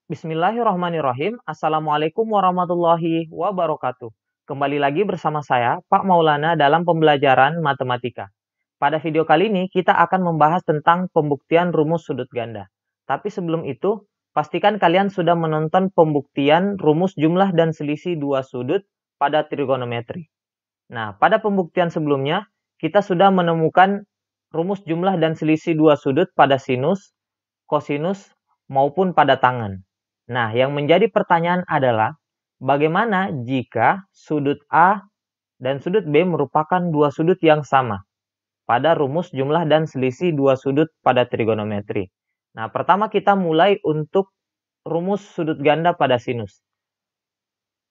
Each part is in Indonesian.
Bismillahirrahmanirrahim. Assalamualaikum warahmatullahi wabarakatuh. Kembali lagi bersama saya, Pak Maulana, dalam pembelajaran matematika. Pada video kali ini, kita akan membahas tentang pembuktian rumus sudut ganda. Tapi sebelum itu, pastikan kalian sudah menonton pembuktian rumus jumlah dan selisih dua sudut pada trigonometri. Nah, pada pembuktian sebelumnya, kita sudah menemukan rumus jumlah dan selisih dua sudut pada sinus, kosinus, maupun pada tangen. Nah, yang menjadi pertanyaan adalah, bagaimana jika sudut A dan sudut B merupakan dua sudut yang sama pada rumus jumlah dan selisih dua sudut pada trigonometri? Nah, pertama kita mulai untuk rumus sudut ganda pada sinus.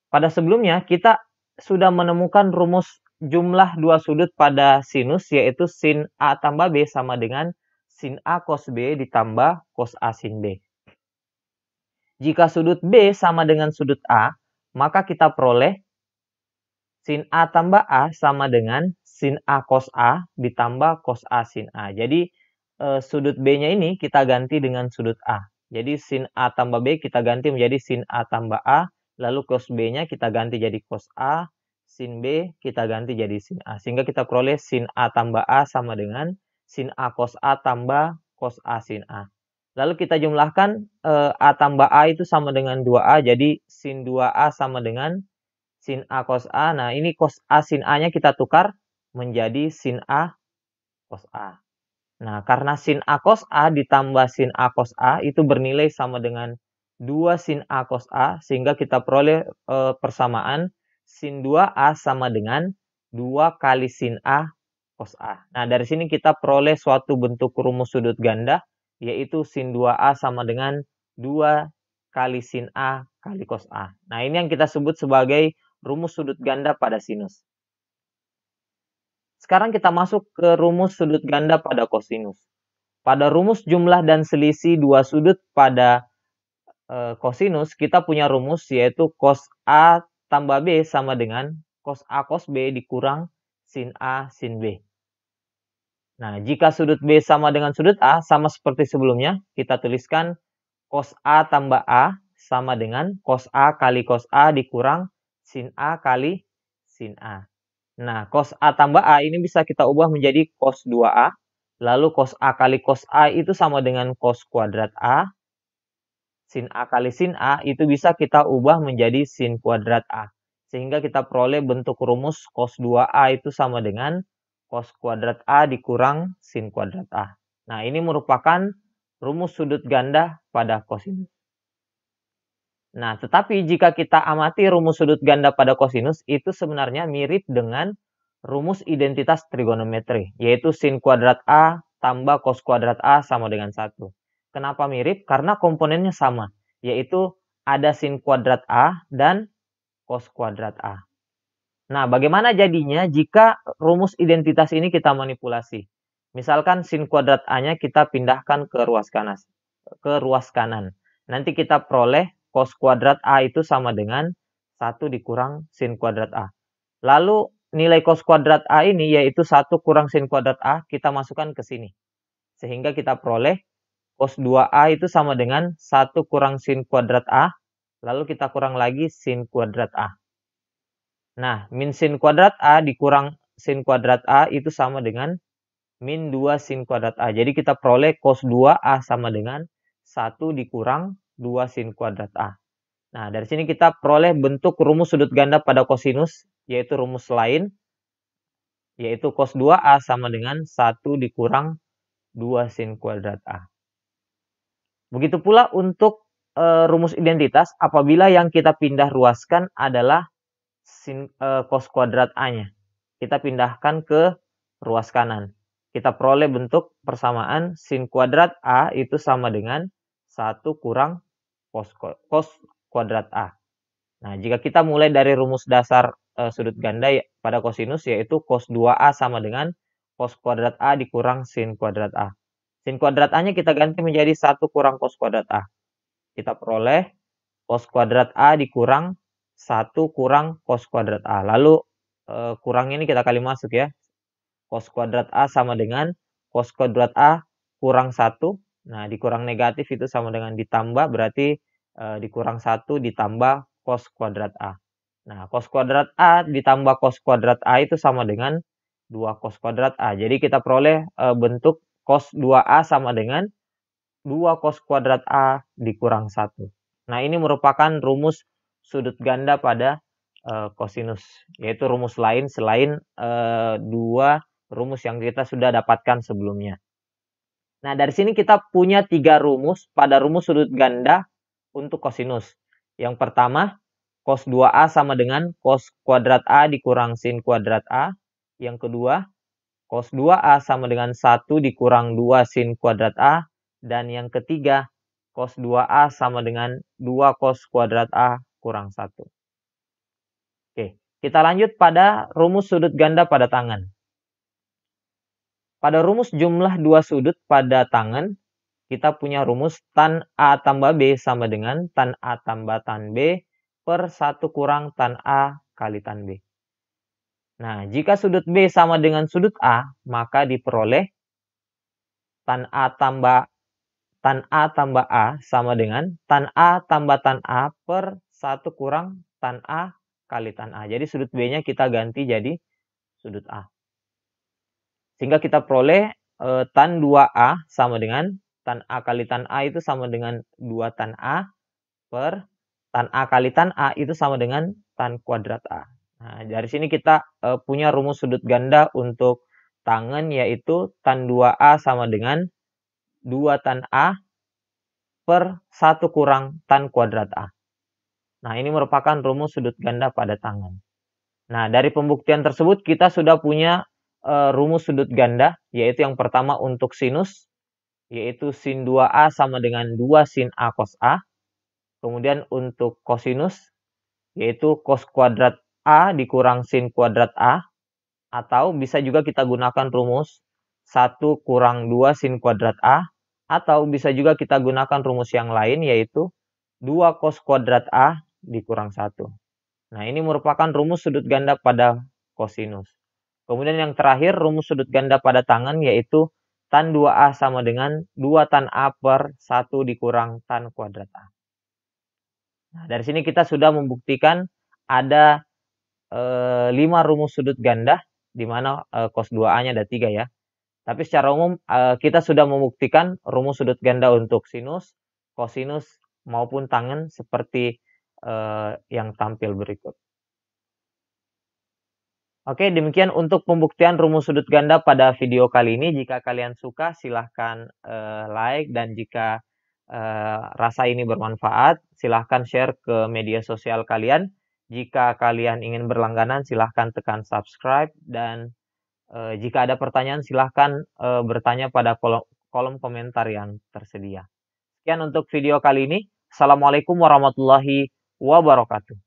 Pada sebelumnya, kita sudah menemukan rumus jumlah dua sudut pada sinus, yaitu sin A tambah B sama dengan sin A cos B ditambah cos A sin B. Jika sudut B sama dengan sudut A, maka kita peroleh sin A tambah A sama dengan sin A cos A ditambah cos A sin A. Jadi sudut B-nya ini kita ganti dengan sudut A. Jadi sin A tambah B kita ganti menjadi sin A tambah A, lalu cos B-nya kita ganti jadi cos A, sin B kita ganti jadi sin A. Sehingga kita peroleh sin A tambah A sama dengan sin A cos A tambah cos A sin A. Lalu kita jumlahkan A tambah A itu sama dengan 2A, jadi sin 2A sama dengan sin A cos A. Nah, ini cos A sin A-nya kita tukar menjadi sin A cos A. Nah, karena sin A cos A ditambah sin A cos A itu bernilai sama dengan 2 sin A cos A, sehingga kita peroleh persamaan sin 2A sama dengan 2 kali sin A cos A. Nah, dari sini kita peroleh suatu bentuk rumus sudut ganda, yaitu sin 2A sama dengan 2 kali sin A kali cos A. Nah, ini yang kita sebut sebagai rumus sudut ganda pada sinus. Sekarang kita masuk ke rumus sudut ganda pada kosinus. Pada rumus jumlah dan selisih dua sudut pada kosinus, kita punya rumus yaitu cos A tambah B sama dengan cos A cos B dikurang sin A sin B. Nah, jika sudut B sama dengan sudut A, sama seperti sebelumnya, kita tuliskan cos A tambah A sama dengan cos A kali cos A dikurang sin A kali sin A. Nah, cos A tambah A ini bisa kita ubah menjadi cos 2A. Lalu cos A kali cos A itu sama dengan cos kuadrat A. Sin A kali sin A itu bisa kita ubah menjadi sin kuadrat A. Sehingga kita peroleh bentuk rumus cos 2A itu sama dengan cos kuadrat A dikurang sin kuadrat A. Nah, ini merupakan rumus sudut ganda pada kosinus. Nah, tetapi jika kita amati rumus sudut ganda pada kosinus, itu sebenarnya mirip dengan rumus identitas trigonometri, yaitu sin kuadrat A tambah cos kuadrat A sama dengan 1. Kenapa mirip? Karena komponennya sama, yaitu ada sin kuadrat A dan cos kuadrat A. Nah, bagaimana jadinya jika rumus identitas ini kita manipulasi? Misalkan sin kuadrat A-nya kita pindahkan ke ruas kanan. Nanti kita peroleh cos kuadrat A itu sama dengan 1 dikurang sin kuadrat A. Lalu nilai cos kuadrat A ini yaitu 1 kurang sin kuadrat A kita masukkan ke sini. Sehingga kita peroleh cos 2A itu sama dengan 1 kurang sin kuadrat A. Lalu kita kurang lagi sin kuadrat A. Nah, min sin kuadrat A dikurang sin kuadrat A itu sama dengan min 2 sin kuadrat A. Jadi kita peroleh cos 2A sama dengan 1 dikurang 2 sin kuadrat A. Nah, dari sini kita peroleh bentuk rumus sudut ganda pada kosinus, yaitu rumus lain, yaitu cos 2A sama dengan 1 dikurang 2 sin kuadrat A. Begitu pula untuk rumus identitas, apabila yang kita pindah ruaskan adalah cos kuadrat A-nya. Kita pindahkan ke ruas kanan. Kita peroleh bentuk persamaan sin kuadrat A itu sama dengan 1 kurang cos kuadrat A. Nah, jika kita mulai dari rumus dasar sudut ganda pada kosinus, yaitu cos 2A sama dengan cos kuadrat A dikurang sin kuadrat A. Sin kuadrat A-nya kita ganti menjadi 1 kurang cos kuadrat A. Kita peroleh cos kuadrat A dikurang 1 kurang cos kuadrat A. Lalu kurang ini kita kali masuk ya. Cos kuadrat A sama dengan cos kuadrat A kurang 1. Nah, dikurang negatif itu sama dengan ditambah, berarti dikurang 1 ditambah cos kuadrat A. Nah, cos kuadrat A ditambah cos kuadrat A itu sama dengan 2 cos kuadrat A. Jadi kita peroleh bentuk cos 2A sama dengan 2 cos kuadrat A dikurang 1. Nah, ini merupakan rumus sudut ganda pada kosinus, yaitu rumus lain selain 2 rumus yang kita sudah dapatkan sebelumnya. Nah, dari sini kita punya 3 rumus pada rumus sudut ganda untuk kosinus. Yang pertama, cos 2A sama dengan cos kuadrat A dikurang sin kuadrat A. Yang kedua, cos 2A sama dengan 1 dikurang 2 sin kuadrat A. Dan yang ketiga, cos 2A sama dengan 2 cos kuadrat A kurang 1. Oke, kita lanjut pada rumus sudut ganda pada tangan. Pada rumus jumlah 2 sudut pada tangan, kita punya rumus tan A tambah B sama dengan tan A tambah tan B per 1 kurang tan A kali tan B. Nah, jika sudut B sama dengan sudut A, maka diperoleh tan A tambah A sama dengan tan A tambah tan A per 1 kurang tan A kali tan A. Jadi sudut B-nya kita ganti jadi sudut A. Sehingga kita peroleh tan 2A sama dengan tan A kali tan A itu sama dengan 2 tan A per tan A kali tan A itu sama dengan tan kuadrat A. Nah, dari sini kita punya rumus sudut ganda untuk tangan, yaitu tan 2A sama dengan 2 tan A per 1 kurang tan kuadrat A. Nah, ini merupakan rumus sudut ganda pada tangan. Nah, dari pembuktian tersebut kita sudah punya rumus sudut ganda, yaitu yang pertama untuk sinus, yaitu sin 2A sama dengan 2 sin A cos A. Kemudian untuk kosinus, yaitu cos kuadrat A dikurang sin kuadrat A. Atau bisa juga kita gunakan rumus 1 kurang 2 sin kuadrat A. Atau bisa juga kita gunakan rumus yang lain, yaitu 2 cos kuadrat A dikurang 1. Nah, ini merupakan rumus sudut ganda pada kosinus. Kemudian yang terakhir, rumus sudut ganda pada tangan, yaitu tan 2A sama dengan 2 tan A per 1 dikurang tan kuadrat A. Nah, dari sini kita sudah membuktikan ada 5 rumus sudut ganda, di mana cos 2A-nya ada 3 ya. Tapi secara umum kita sudah membuktikan rumus sudut ganda untuk sinus, kosinus, maupun tangen seperti yang tampil berikut. Oke, demikian untuk pembuktian rumus sudut ganda pada video kali ini. Jika kalian suka, silahkan like, dan jika rasa ini bermanfaat, silahkan share ke media sosial kalian. Jika kalian ingin berlangganan, silahkan tekan subscribe, dan jika ada pertanyaan, silahkan bertanya pada kolom komentar yang tersedia. Sekian untuk video kali ini. Assalamualaikum warahmatullahi wabarakatuh.